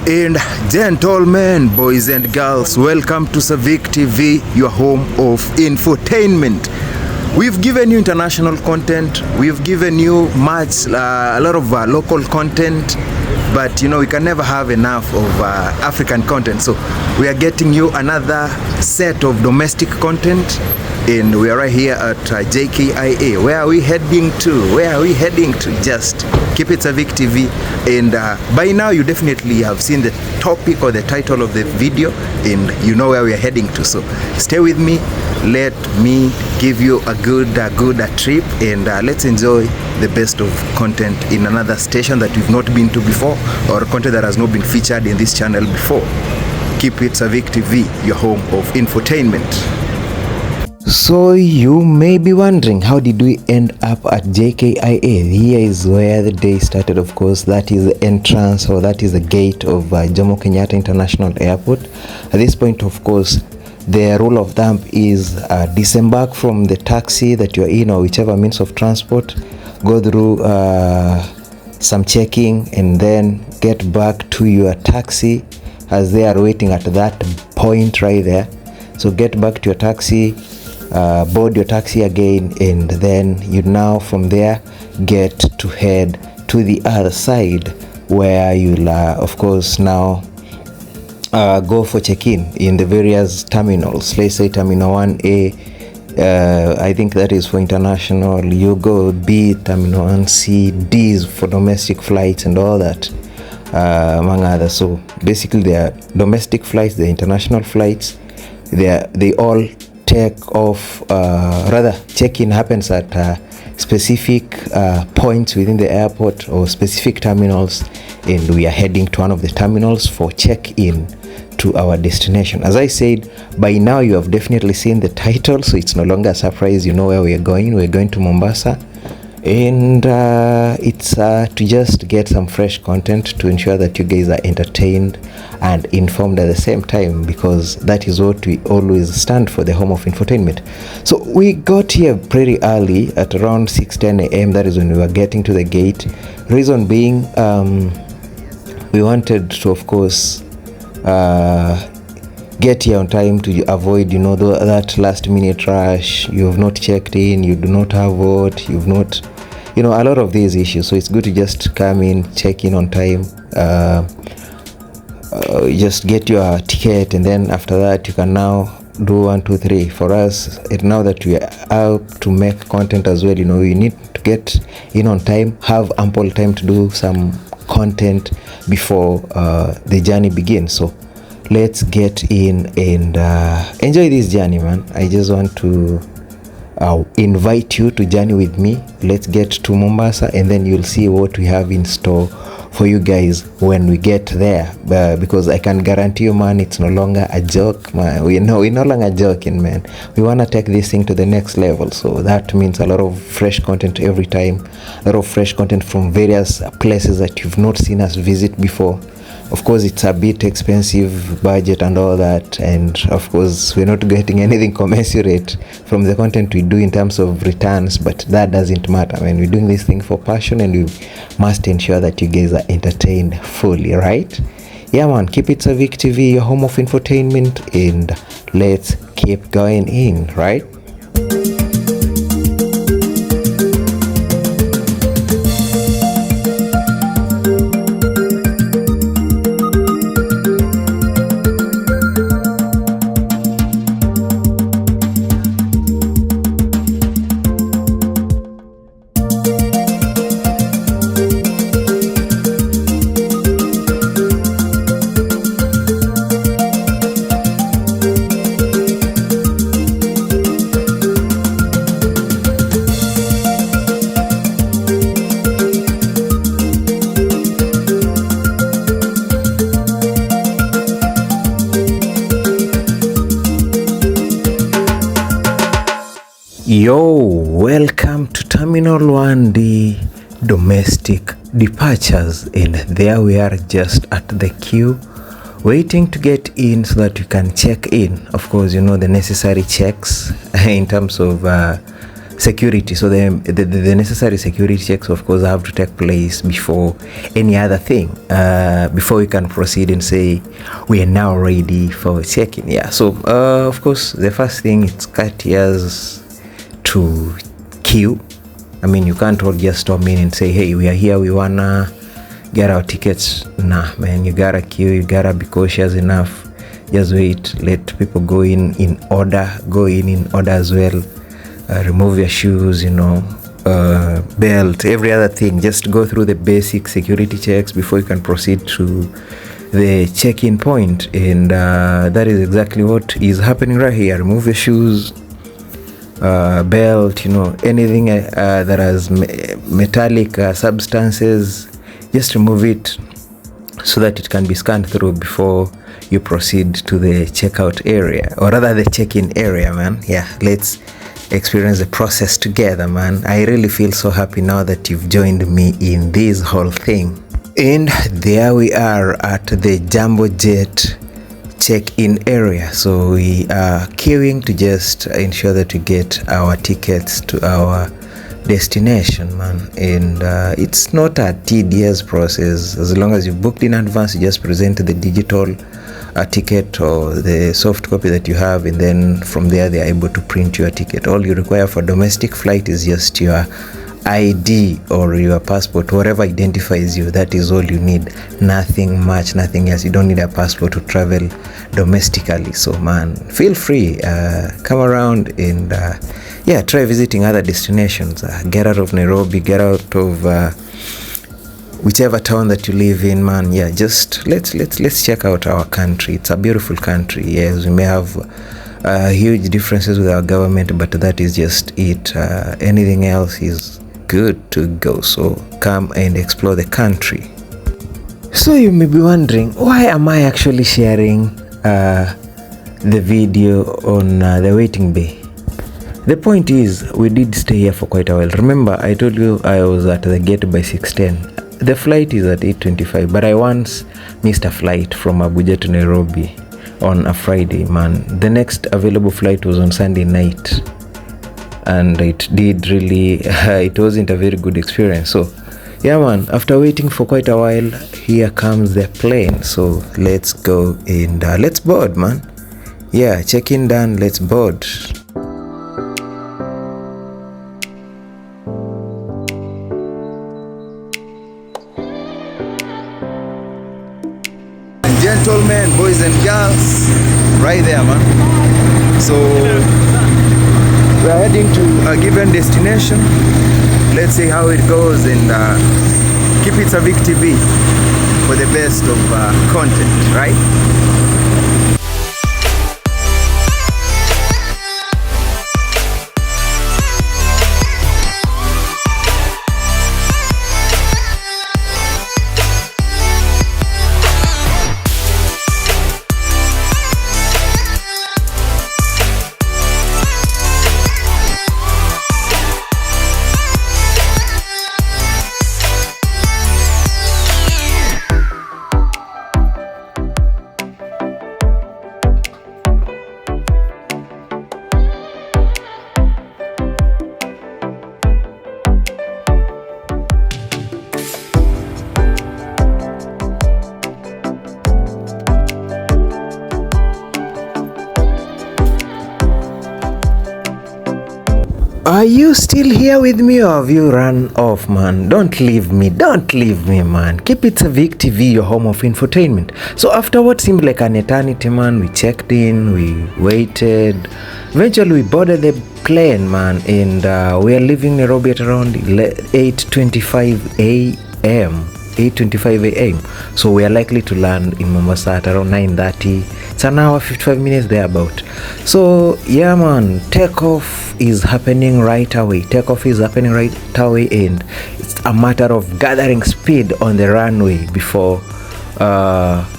And gentlemen, boys and girls, welcome to Civic TV, your home of infotainment. We've given you international content, we've given you a lot of local content, but you know, we can never have enough of African content. So we are getting you another set of domestic content, and we are right here at JKIA. Where are we heading to? Where are we heading to? Just keep it Civic TV. And by now you definitely have seen the topic or the title of the video, and you know where we are heading to. So stay with me, let me give you a good trip, and let's enjoy the best of content in another station that we've not been to before, or content that has not been featured in this channel before. Keep it Civic TV, your home of infotainment. So you may be wondering, how did we end up at JKIA? Here is where the day started, of course. That is the entrance, or that is the gate of Jomo Kenyatta International Airport. At this point, of course, the rule of thumb is disembark from the taxi that you're in, or whichever means of transport, go through some checking, and then get back to your taxi as they are waiting at that point right there. So get back to your taxi, board your taxi again, and then you now from there get to head to the other side, where you'll of course now go for check-in in the various terminals. Let's say terminal 1A, I think that is for international. You go B, terminal 1C, D is for domestic flights and all that, among others. So basically there are domestic flights, the international flights, they all take off, rather check-in happens at specific points within the airport or specific terminals, and we are heading to one of the terminals for check-in to our destination. As I said, by now you have definitely seen the title, so it's no longer a surprise. You know where we are going. We're going to Mombasa, and it's to just get some fresh content to ensure that you guys are entertained and informed at the same time, because that is what we always stand for, the home of infotainment. So we got here pretty early at around 6:10 a.m. That is when we were getting to the gate. Reason being, we wanted to, of course, get here on time to avoid, you know, that last minute rush. You have not checked in, you do not have vote, you've not, you know, a lot of these issues. So it's good to just come in, check in on time, just get your ticket, and then after that you can now do 1, 2, 3. For us, now that we are out to make content as well, you know, we need to get in on time, have ample time to do some content before the journey begins. So let's get in and enjoy this journey, man. I just want to invite you to journey with me. Let's get to Mombasa, and then you'll see what we have in store for you guys when we get there, because I can guarantee you, man, it's no longer a joke, man. We're no longer joking, man. We want to take this thing to the next level. So that means a lot of fresh content every time, a lot of fresh content from various places that you've not seen us visit before. Of course, it's a bit expensive budget and all that, and of course we're not getting anything commensurate from the content we do in terms of returns, but that doesn't matter. I mean, we're doing this thing for passion, and we must ensure that you guys are entertained fully, right? Yeah, man, keep it Civic TV, your home of infotainment, and let's keep going in, right? Yo, welcome to Terminal 1D domestic departures, and there we are just at the queue waiting to get in so that you can check in. Of course, you know, the necessary checks in terms of security. So the necessary security checks, of course, have to take place before any other thing, before we can proceed and say we are now ready for check-in. Yeah, so of course the first thing, it's courteous to queue. I mean, you can't all just storm in and say, hey, we are here, we wanna get our tickets. Nah, man, you gotta queue, you gotta be cautious enough. Just wait, let people go in order, as well. Remove your shoes, belt, every other thing. Just go through the basic security checks before you can proceed to the check-in point. And that is exactly what is happening right here. Remove your shoes, belt, anything that has metallic substances, just remove it so that it can be scanned through before you proceed to the checkout area, or rather the check-in area, man. Yeah, let's experience the process together, man. I really feel so happy now that you've joined me in this whole thing. And there we are at the Jambojet check-in area. So we are queuing to just ensure that we get our tickets to our destination, man. And it's not a tedious process. As long as you've booked in advance, you just present the digital ticket or the soft copy that you have, and then from there they are able to print your ticket. All you require for domestic flight is just your ID or your passport, whatever identifies you. That is all you need. Nothing much, nothing else. You don't need a passport to travel domestically. So man, feel free, come around and try visiting other destinations. Get out of Nairobi, get out of whichever town that you live in, man. Yeah, just let's check out our country. It's a beautiful country. Yes, we may have huge differences with our government, but that is just it. Anything else is good to go. So come and explore the country. So you may be wondering, why am I actually sharing the video on the waiting bay? The point is, we did stay here for quite a while. Remember, I told you I was at the gate by 6:10. The flight is at 8:25, but I once missed a flight from Abuja to Nairobi on a Friday, man. The next available flight was on Sunday night, and it did really, it wasn't a very good experience. So yeah, man, after waiting for quite a while, here comes the plane. So let's go and let's board, man. Yeah, check-in done, let's board. Gentlemen, boys and girls, right there, man. So we're heading to a given destination. Let's see how it goes, and keep it Savik TV for the best of content, right? Are you still here with me, or have you run off, man? Don't leave me, man. Keep it Savik TV, your home of infotainment. So after what seemed like an eternity, man, we checked in, we waited. Eventually we boarded the plane, man, and we are leaving Nairobi at around 8:25 a.m. 8:25 a.m. So we are likely to land in Mombasa at around 9:30. It's an hour 55 minutes thereabout. So yeah, man, takeoff is happening right away. And it's a matter of gathering speed on the runway before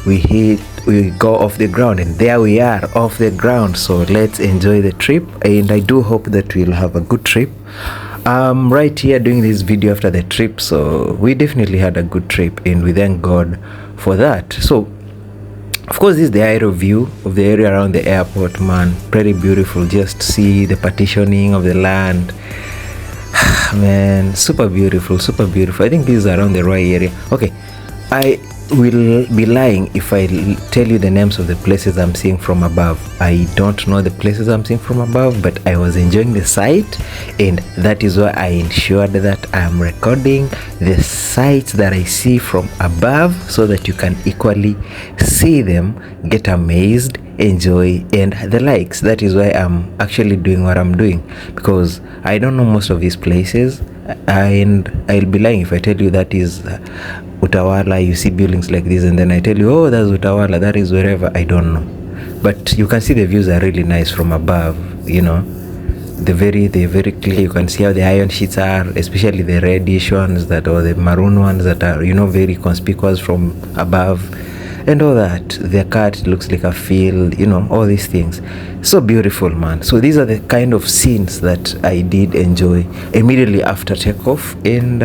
we go off the ground. And there we are, off the ground. So let's enjoy the trip, and I do hope that we'll have a good trip. Right here doing this video after the trip, so we definitely had a good trip, and we thank God for that. So Of course, this is the aerial view of the area around the airport, man. Pretty beautiful. Just see the partitioning of the land. Man, super beautiful, super beautiful. I think this is around the Roy area. Okay, I will be lying if I tell you the names of the places I'm seeing from above. I don't know the places I'm seeing from above, but I was enjoying the sight, and that is why I ensured that I'm recording the sights that I see from above so that you can equally see them, get amazed, enjoy, and the likes. That is why I'm actually doing what I'm doing, because I don't know most of these places, and I'll be lying if I tell you that is Utawala. You see buildings like this and then I tell you, oh, that's Utawala, that is wherever. I don't know, but you can see the views are really nice from above. You know, they're very clear. You can see how the iron sheets are, especially the reddish ones that, or the maroon ones that are, you know, very conspicuous from above, and all that. The cat looks like a field, you know, all these things. So beautiful, man. So these are the kind of scenes that I did enjoy immediately after takeoff. And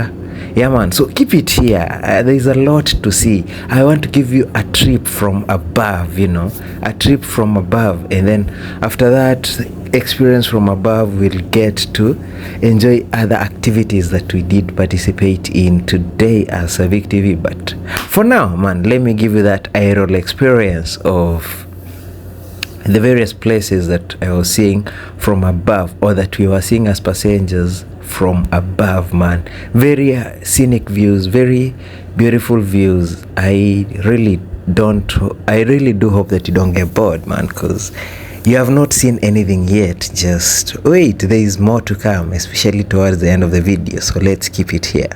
yeah, man, so keep it here. There's a lot to see. I want to give you a trip from above, you know, a trip from above, and then after that experience from above, we'll get to enjoy other activities that we did participate in today as Civic TV. But for now, man, let me give you that aerial experience of the various places that I was seeing from above, or that we were seeing as passengers from above, man. Very scenic views, very beautiful views. I really do hope that you don't get bored, man, because you have not seen anything yet. Just wait, there is more to come, especially towards the end of the video. So let's keep it here.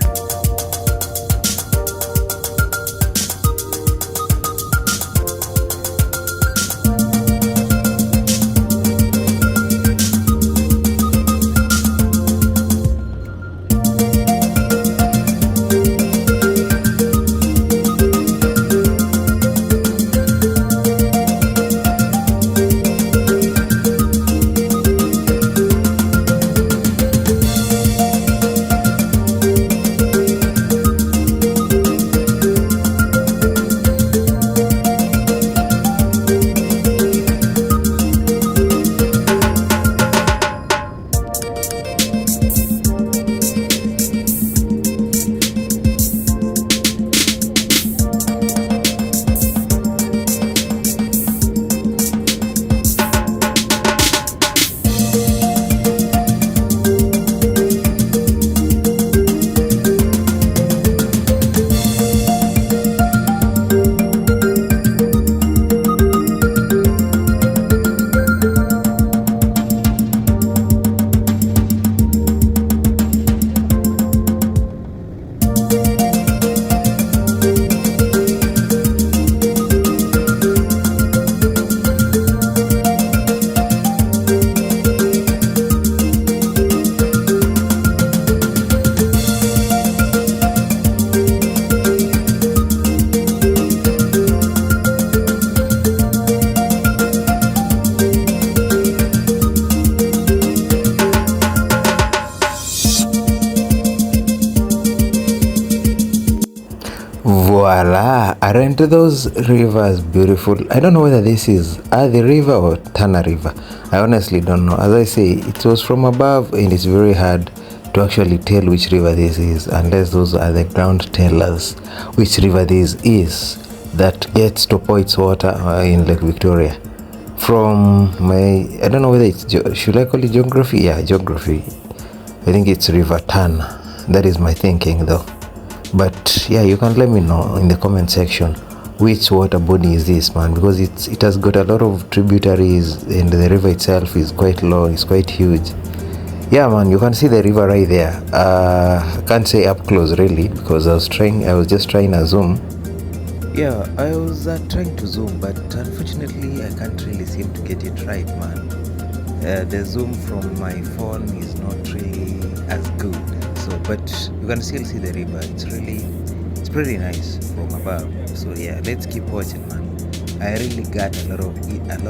Voila! Aren't those rivers beautiful? I don't know whether this is the river or Tana River. I honestly don't know. As I say, it was from above, and it's very hard to actually tell which river this is, unless those are the ground tellers which river this is that gets to pour its water in Lake Victoria. From my, I don't know whether it's, should I call it geography? Yeah, geography. I think it's River Tana. That is my thinking though. But yeah, you can let me know in the comment section which water body is this, man, because it has got a lot of tributaries, and the river itself is quite long, it's quite huge. Yeah, man, you can see the river right there. I can't say up close really, because I was just trying to zoom. Yeah, I was trying to zoom, but unfortunately I can't really seem to get it right, man. The zoom from my phone is not really as good. So, but you can still see the river. It's pretty nice from above. So yeah, let's keep watching, man. I really got a lot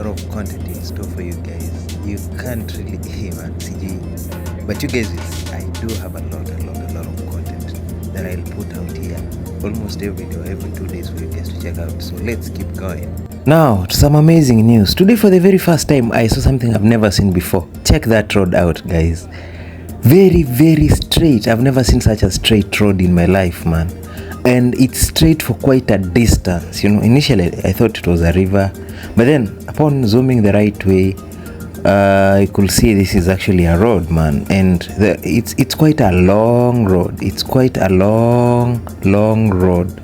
of content in store for you guys. You can't really man, CG. But you guys will see, I do have a lot of content that I'll put out here almost every day, every 2 days for you guys to check out. So let's keep going. Now, to some amazing news. Today, for the very first time, I saw something I've never seen before. Check that road out, guys. Very, very straight. I've never seen such a straight road in my life, man. And it's straight for quite a distance. You know, initially, I thought it was a river. But then, upon zooming the right way, I could see this is actually a road, man. And it's quite a long road. It's quite a long road.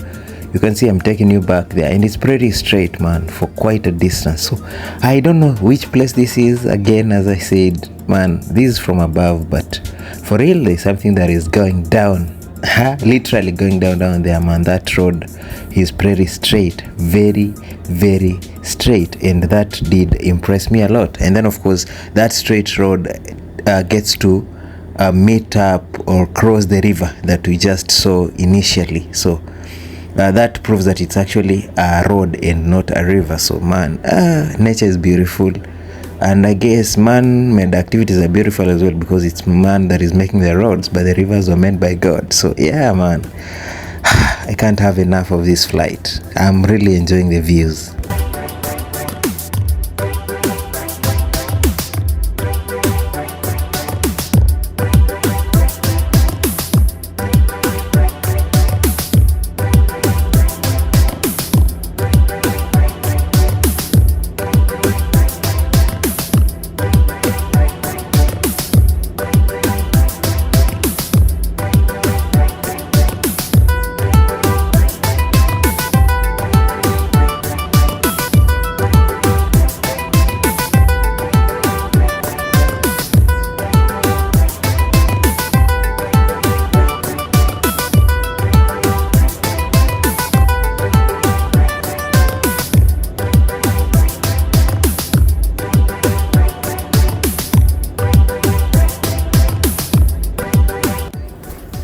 You can see I'm taking you back there, and it's pretty straight, man, for quite a distance. So I don't know which place this is. Again, as I said, man, this is from above, but for real, there's something that is going down. Literally going down there, man. That road is pretty straight, very straight, and that did impress me a lot. And then, of course, that straight road gets to meet up or cross the river that we just saw initially. So that proves that it's actually a road and not a river. So, man, nature is beautiful, and I guess man-made activities are beautiful as well, because it's man that is making the roads, but the rivers were made by God. So yeah, man, I can't have enough of this flight. I'm really enjoying the views.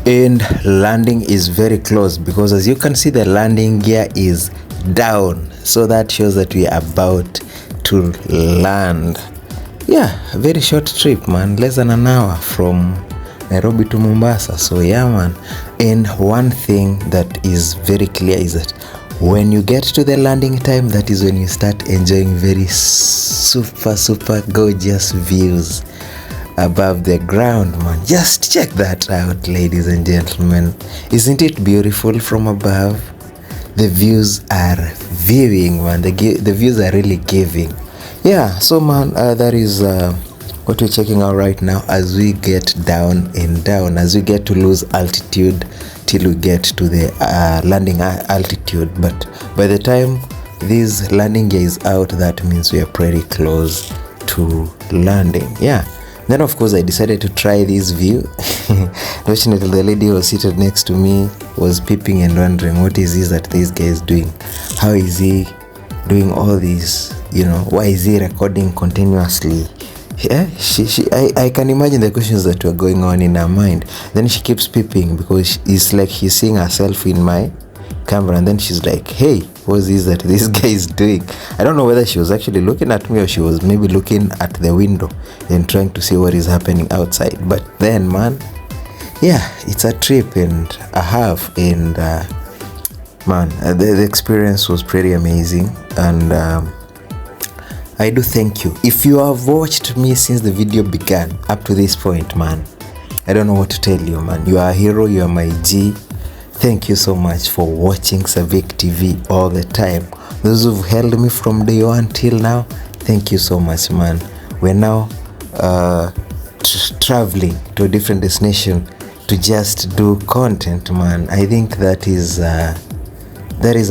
And landing is very close, because as you can see, the landing gear is down, so that shows that we are about to land. Yeah, very short trip, man, less than an hour from Nairobi to Mombasa. So yeah, man. And one thing that is very clear is that when you get to the landing time, that is when you start enjoying very super gorgeous views above the ground, man. Just check that out, ladies and gentlemen. Isn't it beautiful from above? The views are viewing, man. The views are really giving. Yeah, so man, that is what we're checking out right now as we get down and down, as we get to lose altitude till we get to the landing altitude. But by the time this landing gear is out, that means we are pretty close to landing. Yeah. Then, of course, I decided to try this view. Fortunately, the lady who was seated next to me was peeping and wondering, what is this that this guy is doing? How is he doing all this? You know, why is he recording continuously? Yeah, I can imagine the questions that were going on in her mind. Then she keeps peeping, because it's like she's seeing herself in my camera, and then she's like, hey, what is that this guy is doing? I don't know whether she was actually looking at me, or she was maybe looking at the window and trying to see what is happening outside. But then, man, yeah, it's a trip and a half, and man, the experience was pretty amazing. And I do thank you if you have watched me since the video began up to this point, man. I don't know what to tell you, man. You are a hero, you are my G. Thank you so much for watching Savik TV all the time. Those who've held me from day one till now, thank you so much, man. We're now traveling to a different destination to just do content, man. I think that is a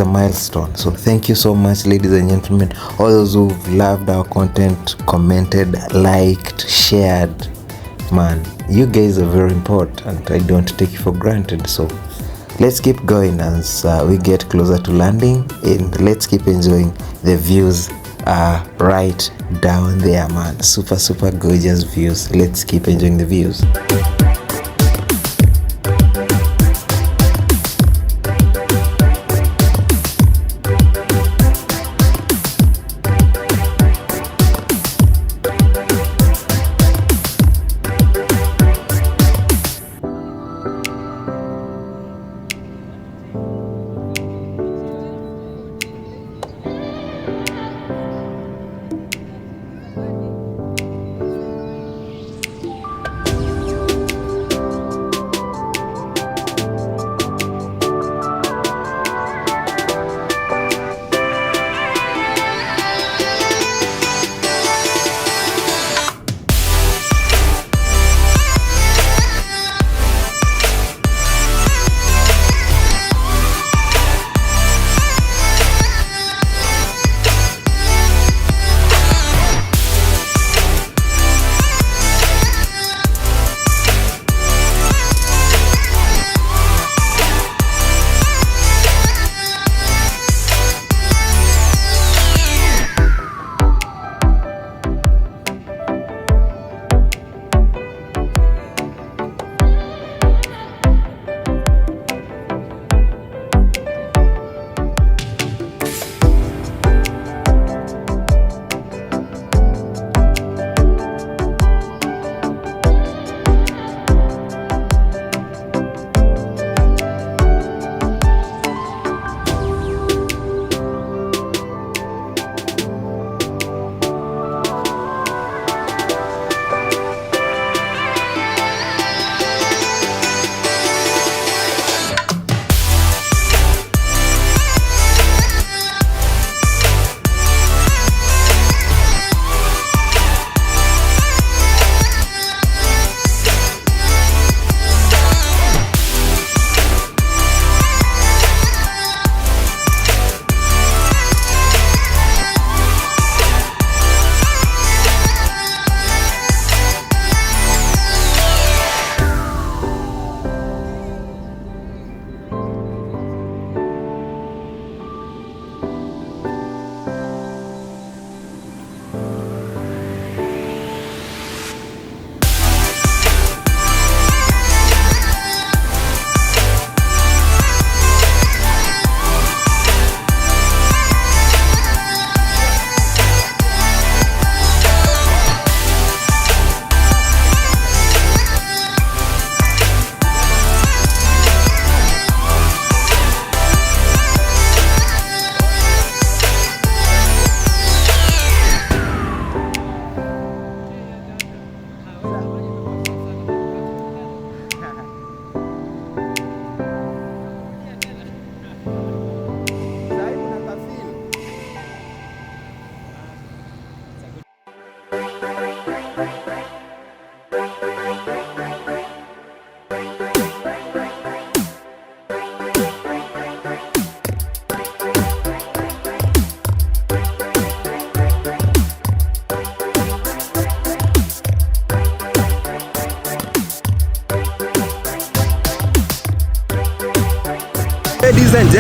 milestone. So thank you so much, ladies and gentlemen. All those who've loved our content, commented, liked, shared, man. You guys are very important. I don't take you for granted. So let's keep going as we get closer to landing, and let's keep enjoying the views right down there, man. Super gorgeous views. Let's keep enjoying the views.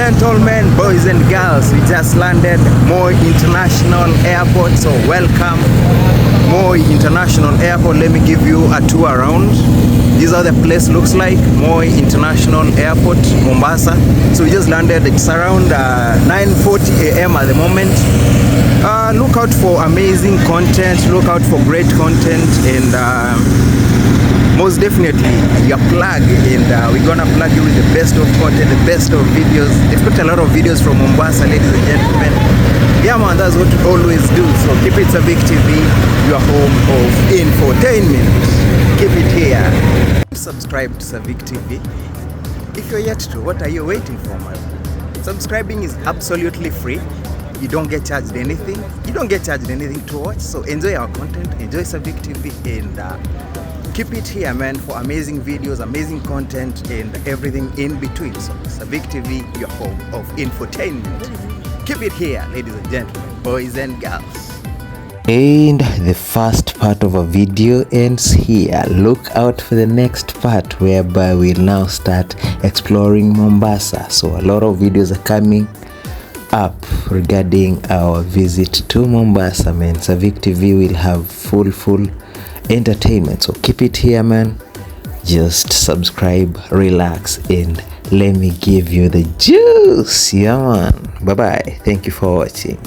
gentlemen, boys and girls, we just landed Moi International Airport, so welcome Moi International Airport. Let me give you a tour around. This is how the place looks like, Moi International Airport, Mombasa. So we just landed. It's around 9:40 a.m. at the moment. Look out for amazing content, look out for great content, and most definitely you're plugged, and we're gonna plug you with the best of content, the best of videos. Expect a lot of videos from Mombasa, ladies and gentlemen. Yeah man, that's what we always do. So keep it Savik TV, your home of infotainment. Keep it here. Subscribe to Savik TV. If you're yet to, what are you waiting for, man? Subscribing is absolutely free. You don't get charged anything. You don't get charged anything to watch. So enjoy our content, enjoy Savik TV, and keep it here, man, for amazing videos, amazing content, and everything in between. So Savik TV, your home of infotainment. Keep it here, ladies and gentlemen, boys and girls. And the first part of our video ends here. Look out for the next part, whereby we'll now start exploring Mombasa. So a lot of videos are coming up regarding our visit to Mombasa, man. Savik TV will have full entertainment, so keep it here, man. Just subscribe, relax, and let me give you the juice. Yeah man, bye bye, thank you for watching.